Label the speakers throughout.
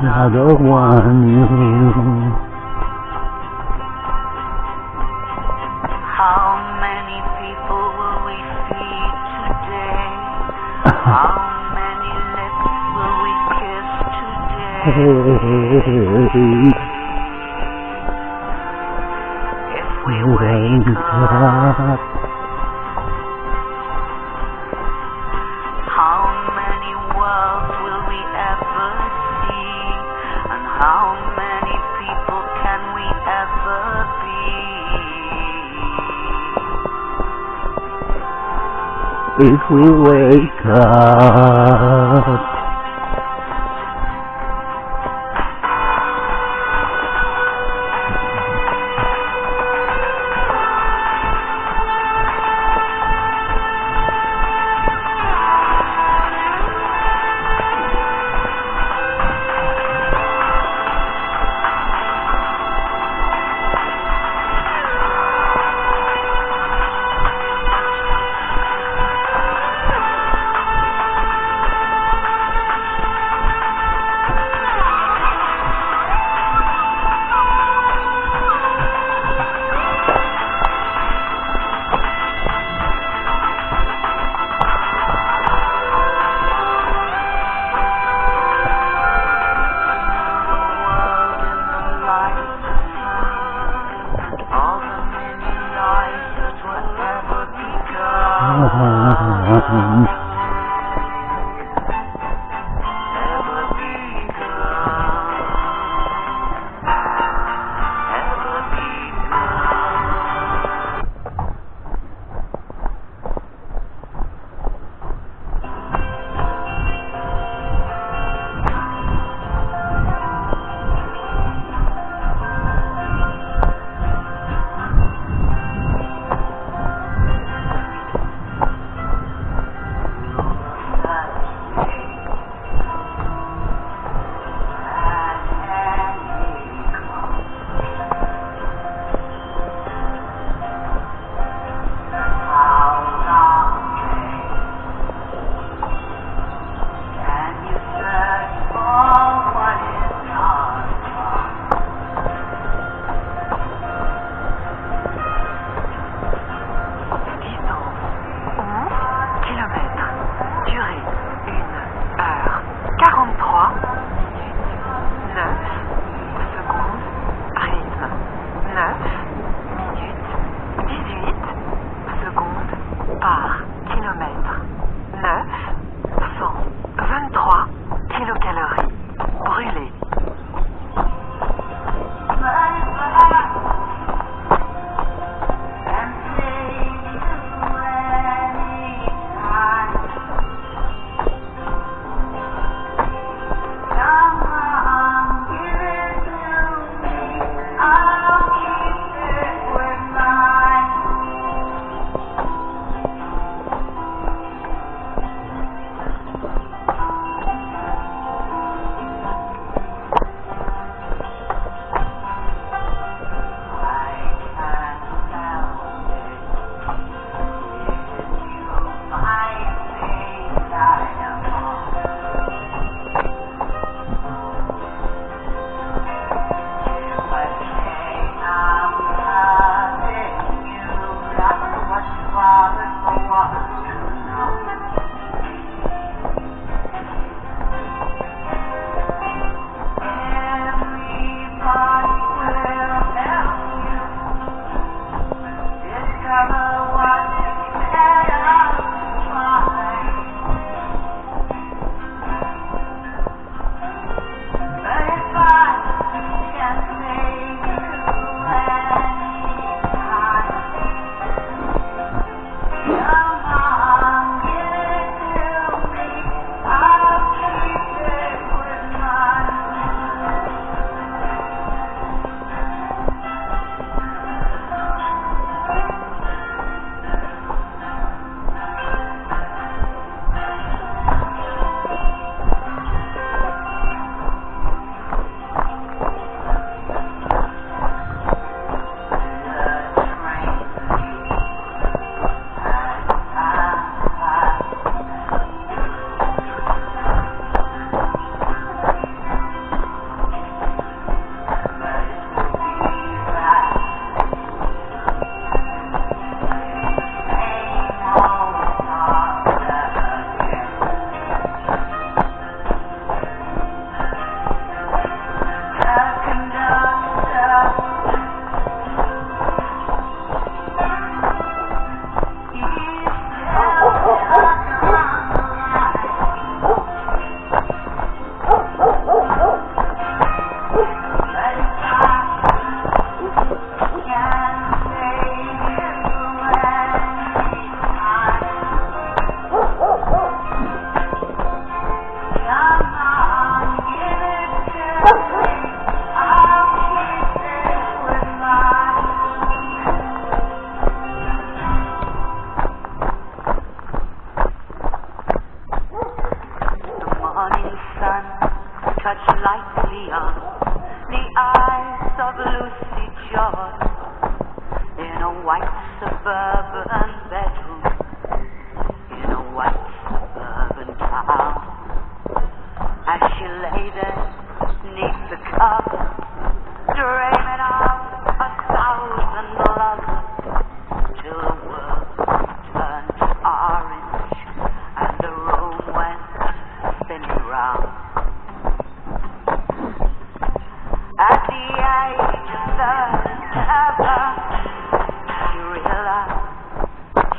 Speaker 1: Another one.
Speaker 2: How many people will we feed today? How many lips will we kiss today? If we wake up, how many worlds will we ever see? And how many people can we ever be?
Speaker 1: If we wake up.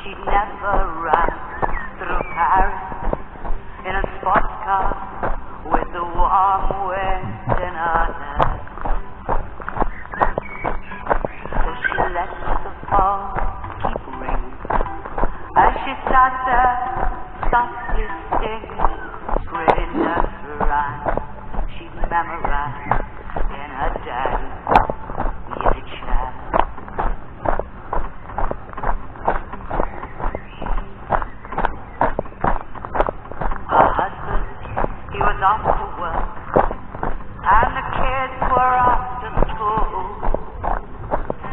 Speaker 2: She'd never run through sports car with the warm wind in her hair. So she lets the phone keep ringing as she sat there softly singing pretty nursery rhymes she'd memorized in her daddy's easy chair. Her husband, he was off to work, and the kids were off to school,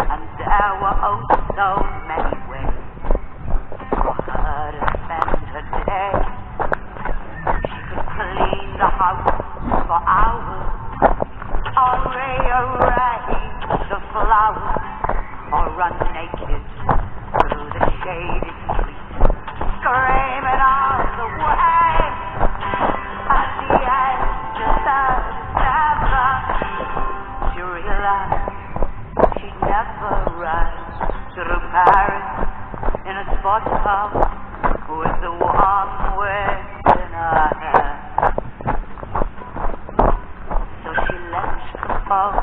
Speaker 2: and there were oh so many ways for her to spend her day. She could clean the house for hours, or rearrange the flowers, or run naked through the shady street, screaming all the way. At the end of December, she realized she'd never ride through Paris in a sports car with the warm wind in her hair. So she let the phone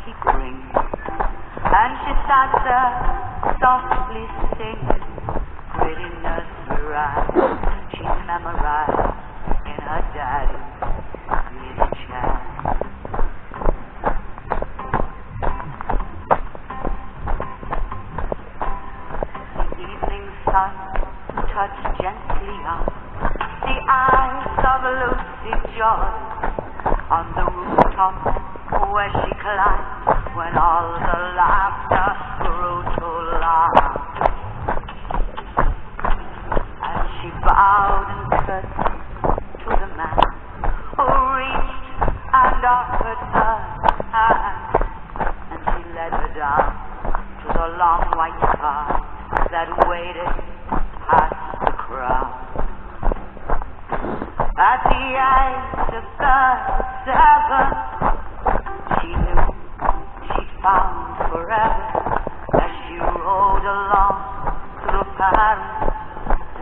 Speaker 2: keep ringing, and she sat there softly singing pretty nursery rhymes she'd memorized in her daddy's easy chair. The evening sun touched gently on the eyes of Lucy Joy on the rooftop where she climbed when all the laughter grew too loud. And she bowed and curtsied to the man who reached and offered her hand, and he led her down to the long white car that waited past the crowd. At the age of 37, she knew she'd found forever as she rode along through Paris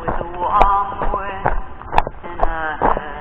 Speaker 2: with the warm wind in her hair.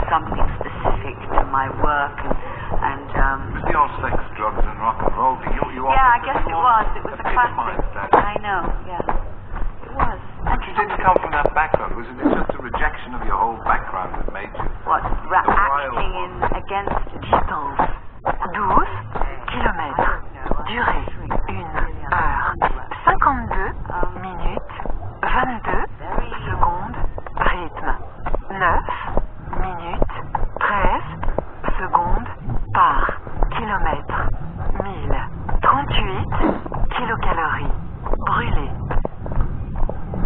Speaker 2: Something specific to my work and
Speaker 3: It was the old sex, drugs, and rock and roll thing. You
Speaker 2: yeah, I guess it was. It was a classic.
Speaker 3: That.
Speaker 2: I know, yeah. It was.
Speaker 3: But you didn't come from that background. Was it just a rejection of your whole background that made you?
Speaker 2: What? Acting in against it.
Speaker 4: Distance 12 kilomètres. Durée 1 heure 52 minutes 22 secondes. Rythme 9 minutes 13 secondes par kilomètre. 1038 kilocalories brûlées.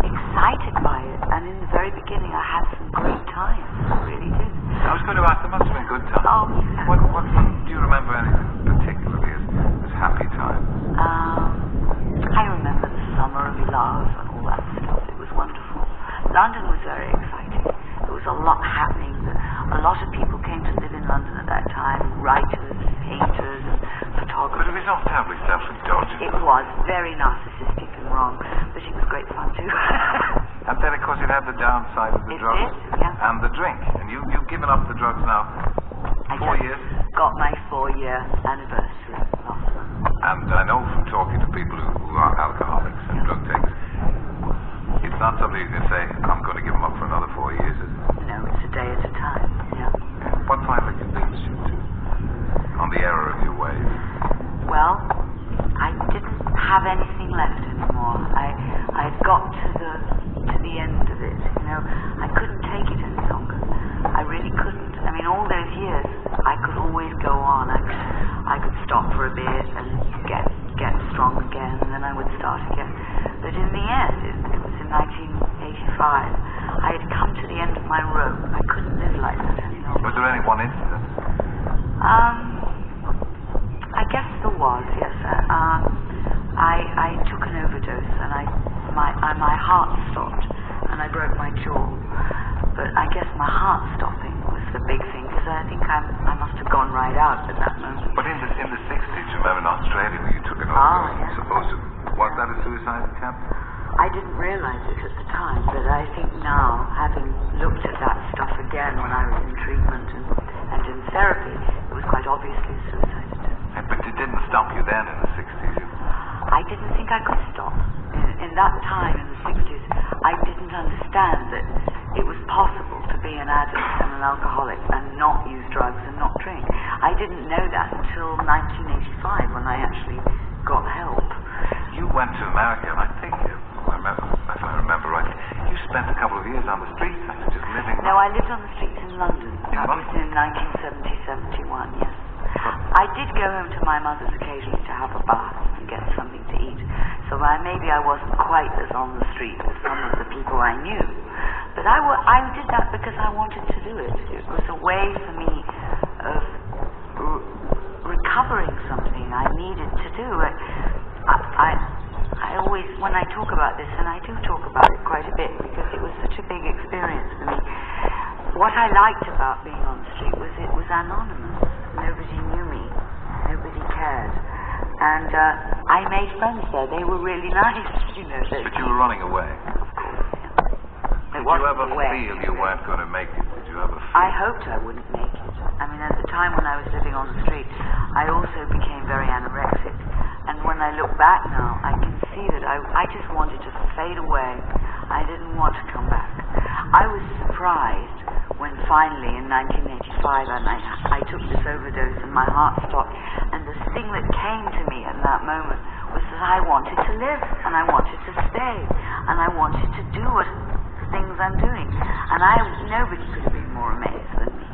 Speaker 2: Excited by it, and in the very beginning I had some great times. I really did.
Speaker 3: I was going to ask, there must have been good times.
Speaker 2: Oh, yeah.
Speaker 3: What do you remember anything particularly as happy times?
Speaker 2: I remember the summer of love and all that stuff. It was wonderful. London was very exciting. There was a lot happening. A lot of people came to live in London at that time. Writers, painters, and photographers.
Speaker 3: But it was all terribly self-indulgent.
Speaker 2: It was very narcissistic and wrong, but it was great fun too.
Speaker 3: And then, of course, it had the downside of the
Speaker 2: It
Speaker 3: drugs
Speaker 2: did, yeah.
Speaker 3: and the drink. And you've given up the drugs now
Speaker 2: I
Speaker 3: 4
Speaker 2: just
Speaker 3: years.
Speaker 2: got my 4-year anniversary last month.
Speaker 3: And I know from talking to people who are alcoholics and drug takers, it's not something you can say, I'm going to give them up for another 4 years, is it?
Speaker 2: No, it's a day at a time, yeah.
Speaker 3: What finally convinced you on the error of your ways?
Speaker 2: Well, I didn't have anything left anymore. I'd got to the end of it, you know. I couldn't take it any longer. I really couldn't. I mean, all those years, I could always go on. I could stop for a bit and get strong again, and then I would start again. But in the end, it was in 1985, I had come to the end of my rope. I couldn't live like that any longer.
Speaker 3: Was there any one incident?
Speaker 2: I guess there was, yes. I took an overdose and my heart stopped and I broke my jaw. But I guess my heart stopping was the big thing, because I think I must have gone right out at that moment.
Speaker 3: But in the 60s, remember in Australia when you took an overdose, you were supposed to, was that a suicide attempt?
Speaker 2: I didn't realize it at the time, but I think now, having looked at that stuff again when I was in treatment and in therapy, it was quite obviously a suicide attempt.
Speaker 3: But it didn't stop you then in the 60s?
Speaker 2: I didn't think I could stop. In that time, in the 60s, I didn't understand that it was possible to be an addict and an alcoholic and not use drugs and not drink. I didn't know that until 1985 when I actually got help.
Speaker 3: You went to America, and I think, if I remember right, you spent a couple of years on the streets, just living...
Speaker 2: No, I lived on the streets in London. That was in 1970-71, yes. I did go home to my mother's occasionally to have a bath and get something to eat. So maybe I wasn't quite as on the street as some of the people I knew. But I did that because I wanted to do it. It was a way for me of recovering something I needed to do. I always, when I talk about this, and I do talk about it quite a bit because it was such a big experience for me, what I liked about being on the street was it was anonymous. Nobody knew me. Nobody cared. And I made friends there. They were really nice, you know.
Speaker 3: But you were running away.
Speaker 2: Of course, yeah.
Speaker 3: Did you ever feel you weren't going to make it? Did you ever feel?
Speaker 2: I hoped I wouldn't make it. I mean, at the time when I was living on the street, I also became very anorexic. And when I look back now, I can see that I just wanted to fade away. I didn't want to come back. I was surprised when finally in 1985 I took this overdose and my heart stopped. And the thing that came to me at that moment was that I wanted to live and I wanted to stay and I wanted to do what things I'm doing. And nobody could have been more amazed than me.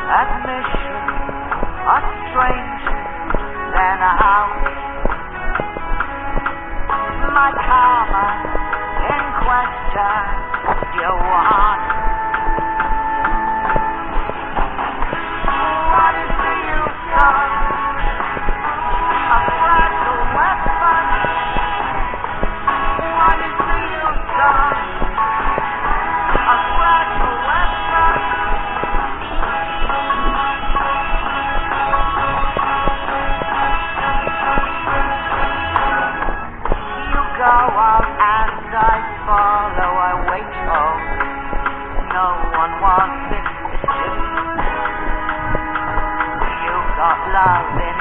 Speaker 2: Admission, a stranger, then a house. My karma turn you want. What is the use of a fragile weapon? What is the use of a fragile weapon? You go out and I follow, I wait home. No one wants it, it's just you got love in